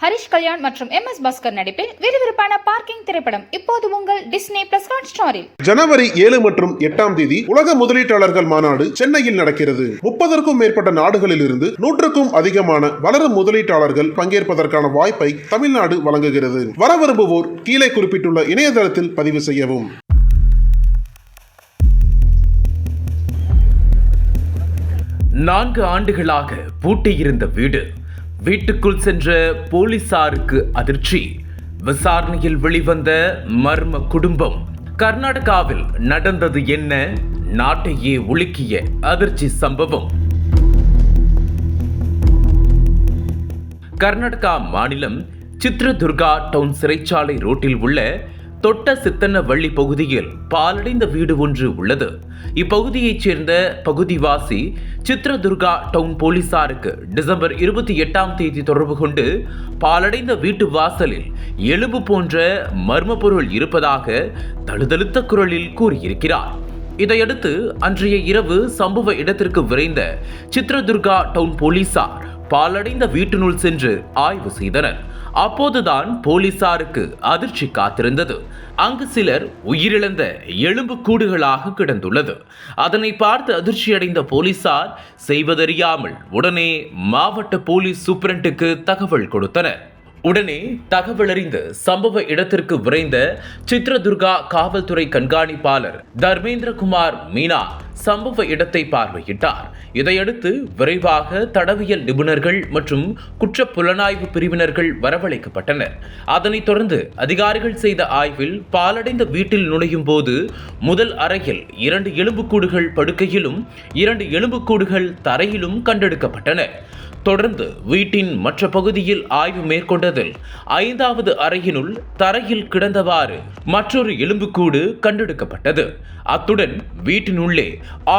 ஹரிஷ் கல்யாண் மற்றும் எம்.எஸ். பாஸ்கர் நடிப்பில் விறுவிறுப்பான பார்க்கிங் திரைப்படம் இப்போது உங்கள் டிஸ்னி பிளஸ் ஹாட்ஸ்டாரில். ஜனவரி 7 மற்றும் 8ஆம் தேதி உலக முதலீட்டாளர்கள் மாநாடு சென்னையில் நடக்கிறது. 30க்கும் மேற்பட்ட நாடுகளில் இருந்து 100க்கும் அதிகமான வளரும் முதலீட்டாளர்கள் பங்கேற்பதற்கான வாய்ப்பை தமிழ்நாடு வழங்குகிறது. வர விரும்புவோர் கீழே குறிப்பிட்டுள்ள இணையதளத்தில் பதிவு செய்யவும். நான்கு ஆண்டுகளாக பூட்டியிருந்த வீட்டுக்குள் சென்ற போலீசாருக்கு அதிர்ச்சி. விசாரணையில் வெளிவந்த மர்ம குடும்பம். கர்நாடகாவில் நடந்தது என்ன? நாட்டையே உலுக்கிய அதிர்ச்சி சம்பவம். கர்நாடகா மாநிலம் சித்ரதுர்கா டவுன் சிறைச்சாலை ரோட்டில் உள்ள தொட்ட சித்தன்னவள்ளி பகுதியில் பாலடைந்த வீடு ஒன்று உள்ளது. இப்பகுதியைச் சேர்ந்த பகுதிவாசி சித்ரதுர்கா டவுன் போலீசாருக்கு டிசம்பர் 28ஆம் தேதி தொடர்பு கொண்டு பாலடைந்த வீட்டு வாசலில் எலும்பு போன்ற மர்ம பொருள் இருப்பதாக தழுதழுத்த குரலில் கூறியிருக்கிறார். இதையடுத்து அன்றைய இரவு சம்பவ இடத்திற்கு விரைந்த சித்ரதுர்கா டவுன் போலீசார் பாலடைந்த வீட்டினுள் சென்று ஆய்வு செய்தனர். அப்போதுதான் போலீசாருக்கு அதிர்ச்சி காத்திருந்தது. அங்கு சிலர் உயிரிழந்த எலும்பு கூடுகளாக கிடந்துள்ளது. அதனை பார்த்து அதிர்ச்சியடைந்த போலீசார் செய்வதறியாமல் உடனே மாவட்ட போலீஸ் சூப்பரண்டுக்கு தகவல் கொடுத்தனர். உடனே தகவல் அறிந்து சம்பவ இடத்திற்கு விரைந்த சித்ரதுர்கா காவல்துறை கண்காணிப்பாளர் தர்மேந்திரகுமார் மீனா சம்பவ இடத்தை பார்வையிட்டார். இதையடுத்து விரைவாக தடவியல் நிபுணர்கள் மற்றும் குற்ற புலனாய்வு பிரிவினர்கள் வரவழைக்கப்பட்டனர். அதனைத் தொடர்ந்து அதிகாரிகள் செய்த ஆய்வில் பாலடைந்த வீட்டில் நுழையும் போது முதல் அறையில் 2 எலும்புக்கூடுகள் படுக்கையிலும் 2 எலும்புக்கூடுகள் தரையிலும் கண்டெடுக்கப்பட்டன. தொடர்ந்து வீட்டின் மற்ற பகுதியில் ஆய்வு மேற்கொண்டதில் 5வது அறையினுள் தரையில் கிடந்தவாறு மற்றொரு எலும்புக்கூடு கண்டெடுக்கப்பட்டது. அத்துடன் வீட்டின் உள்ளே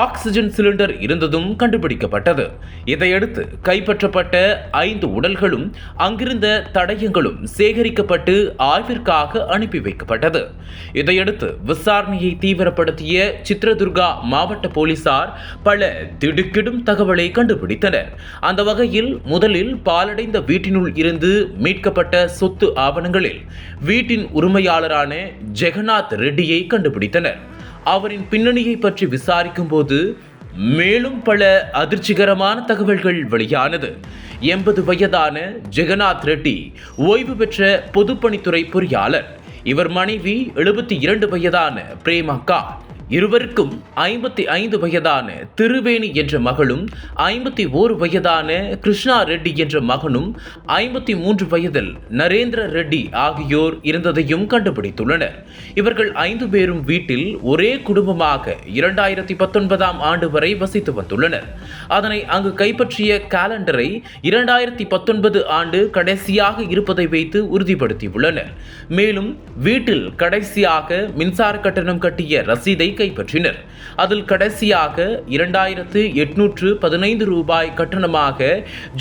ஆக்சிஜன் சிலிண்டர் இருந்ததும் கண்டுபிடிக்கப்பட்டது. இதையடுத்து கைப்பற்றப்பட்ட 5 உடல்களும் அங்கிருந்த தடயங்களும் சேகரிக்கப்பட்டு ஆய்விற்காக அனுப்பி வைக்கப்பட்டது. இதையடுத்து விசாரணையை தீவிரப்படுத்திய சித்ரதுர்கா மாவட்ட போலீசார் பல திடுக்கிடும் தகவலை கண்டுபிடித்தனர். அந்த வகையில் முதலில் பாலடைந்த வீட்டினுள் இருந்து மீட்கப்பட்ட சொத்து ஆவணங்களில் வீட்டின் உரிமையாளரான ஜெகநாத் ரெட்டியை கண்டுபிடித்தனர். அவரின் பின்னணியை பற்றி விசாரிக்கும் போது மேலும் பல அதிர்ச்சிகரமான தகவல்கள் வெளியானது. 80 வயதான ஜெகநாத் ரெட்டி ஓய்வு பெற்ற பொதுப்பணித்துறை பொறியாளர். இவர் மனைவி 72 வயதான பிரேமக்கா. இருவருக்கும் 55 வயதான திருவேணி என்ற மகளும் 51 வயதான கிருஷ்ணா ரெட்டி என்ற மகனும் 53 வயதில் நரேந்திர ரெட்டி ஆகியோர் இருந்ததையும் கண்டுபிடித்துள்ளனர். இவர்கள் 5 பேரும் வீட்டில் ஒரே குடும்பமாக 2019ஆம் ஆண்டு வரை வசித்து வந்துள்ளனர். அதனை அங்கு கைப்பற்றிய காலண்டரை 2019 ஆண்டு கடைசியாக இருப்பதை வைத்து உறுதிப்படுத்தியுள்ளனர். மேலும் வீட்டில் கடைசியாக மின்சார கட்டணம் கட்டிய ரசீதை கைப்பற்றினர். அதில் கடைசியாக 2815 ரூபாய் கட்டணமாக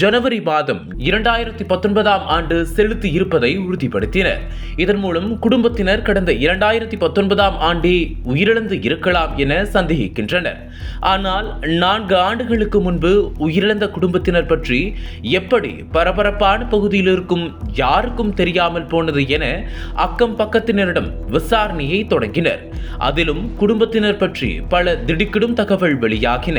ஜனவரி மாதம் 2019ஆம் ஆண்டு செலுத்தி இருப்பதை உறுதிப்படுத்தினர். இதன் மூலம் குடும்பத்தினர் கடந்த 2019ஆம் ஆண்டே உயிரிழந்து இருக்கலாம் என சந்தேகிக்கின்றனர். ஆனால் 4 ஆண்டுகளுக்கு முன்பு உயிரிழந்த குடும்பத்தினர் பற்றி எப்படி பரபரப்பான பகுதியில் இருக்கும் யாருக்கும் தெரியாமல் போனது என அக்கம் பக்கத்தினரிடம் விசாரணையை தொடங்கினர். அதிலும் குடும்பத்தினர் பற்றி பல திடுக்கிடும் தகவல் வெளியாகின.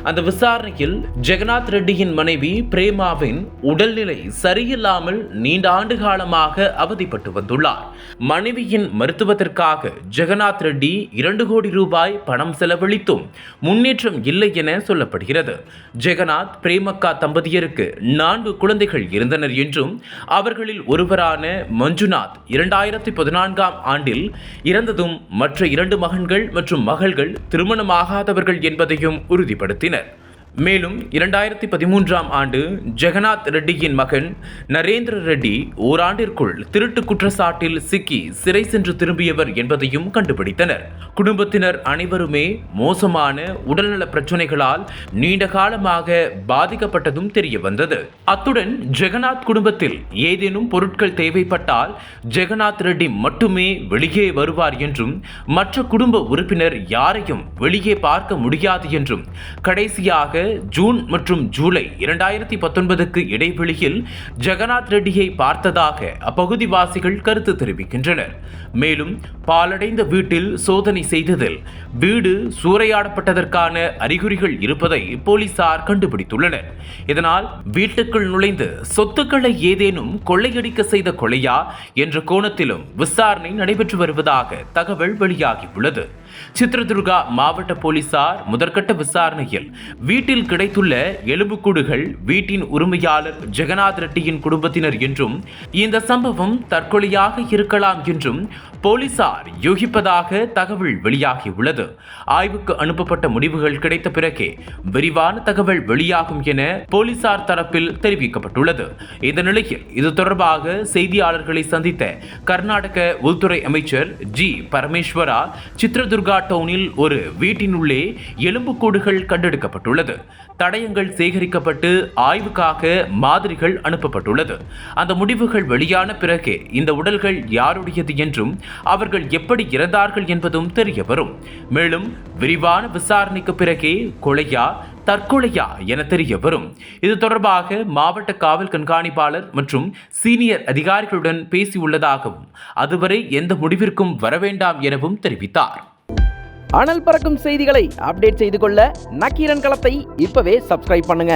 அந்த விசாரணையில் ஜெகநாத் ரெட்டியின் மனைவி பிரேமாவின் உடல்நிலை சரியில்லாமல் நீண்ட ஆண்டு காலமாக அவதிப்பட்டு வந்துள்ளார். மனைவியின் மருத்துவத்திற்காக ஜெகநாத் ரெட்டி 2 கோடி ரூபாய் பணம் செலவழித்தும் முன்னேற்றம் இல்லை என சொல்லப்படுகிறது. ஜெகநாத் பிரேமக்கா தம்பதியருக்கு 4 குழந்தைகள் இருந்தனர் என்றும் அவர்களில் ஒருவரான மஞ்சுநாத் 2014ஆம் ஆண்டில் இறந்ததும் மற்ற 2 மகன்கள் மற்றும் மகள்கள் திருமணமாகாதவர்கள் என்பதையும் உறுதிப்படுத்தினர். மேலும் 2013ஆம் ஆண்டு ஜெகநாத் ரெட்டியின் மகன் நரேந்திர ரெட்டி ஓராண்டிற்குள் திருட்டு குற்றச்சாட்டில் சிக்கி சிறை சென்று திரும்பியவர் என்பதையும் கண்டுபிடித்தனர். குடும்பத்தினர் அனைவருமே மோசமான உடல்நல பிரச்சனைகளால் நீண்ட காலமாக பாதிக்கப்பட்டதும் தெரிய வந்தது. அத்துடன் ஜெகநாத் குடும்பத்தில் ஏதேனும் பொருட்கள் தேவைப்பட்டால் ஜெகநாத் ரெட்டி மட்டுமே வெளியே வருவார் என்றும் மற்ற குடும்ப உறுப்பினர் யாரையும் வெளியே பார்க்க முடியாது என்றும் கடைசியாக ஜூன் மற்றும் ஜூலை 2019க்கு இடைவெளியில் ஜெகநாத் ரெட்டியை பார்த்ததாக அப்பகுதிவாசிகள் கருத்து தெரிவிக்கின்றனர். மேலும் பாலடைந்த வீட்டில் சோதனை செய்ததில் வீடு சூறையாடப்பட்டதற்கான அறிகுறிகள் இருப்பதை போலீசார் கண்டுபிடித்துள்ளனர். இதனால் வீட்டுக்குள் நுழைந்து சொத்துக்களை ஏதேனும் கொள்ளையடிக்க செய்த கொலையா என்ற கோணத்திலும் விசாரணை நடைபெற்று வருவதாக தகவல் வெளியாகியுள்ளது. சித்ரதுர்கா மாவட்ட போலீசார் முதற்கட்ட விசாரணையில் வீட்டில் கிடைத்துள்ள எலும்புக்கூடுகள் வீட்டின் உரிமையாளர் ஜெகநாத் ரெட்டியின் குடும்பத்தினர் என்றும் இந்த சம்பவம் தற்கொலையாக இருக்கலாம் என்றும் போலீசார் யூகிப்பதாக தகவல் வெளியாகியுள்ளது. ஆய்வுக்கு அனுப்பப்பட்ட முடிவுகள் கிடைத்த பிறகே விரிவான தகவல் வெளியாகும் என போலீசார் தரப்பில் தெரிவிக்கப்பட்டுள்ளது. இந்த நிலையில் இது தொடர்பாக செய்தியாளர்களை சந்தித்த கர்நாடக உள்துறை அமைச்சர் ஜி பரமேஸ்வரா, சித்ரதுர்கா டவுனில் ஒரு வீட்டினுள்ளே எலும்புக்கூடுகள் கண்டெடுக்கப்பட்டுள்ளது. தடயங்கள் சேகரிக்கப்பட்டு ஆய்வுக்காக மாதிரிகள் அனுப்பப்பட்டுள்ளது. அந்த முடிவுகள் வெளியான பிறகே இந்த உடல்கள் யாருடையது என்றும் அவர்கள் எப்படி இறந்தார்கள் என்பதும் தெரிய வரும். மேலும் விரிவான விசாரணைக்கு பிறகே கொலையா தற்கொலையா என தெரிய வரும். இது தொடர்பாக மாவட்ட காவல் கண்காணிப்பாளர் மற்றும் சீனியர் அதிகாரிகளுடன் பேசியுள்ளதாகவும் அதுவரை எந்த முடிவிற்கும் வரவேண்டாம் எனவும் தெரிவித்தார். அனல் பறக்கும் செய்திகளை அப்டேட் செய்து கொள்ள நக்கீரன் களத்தை இப்பவே சப்ஸ்கிரைப் பண்ணுங்க.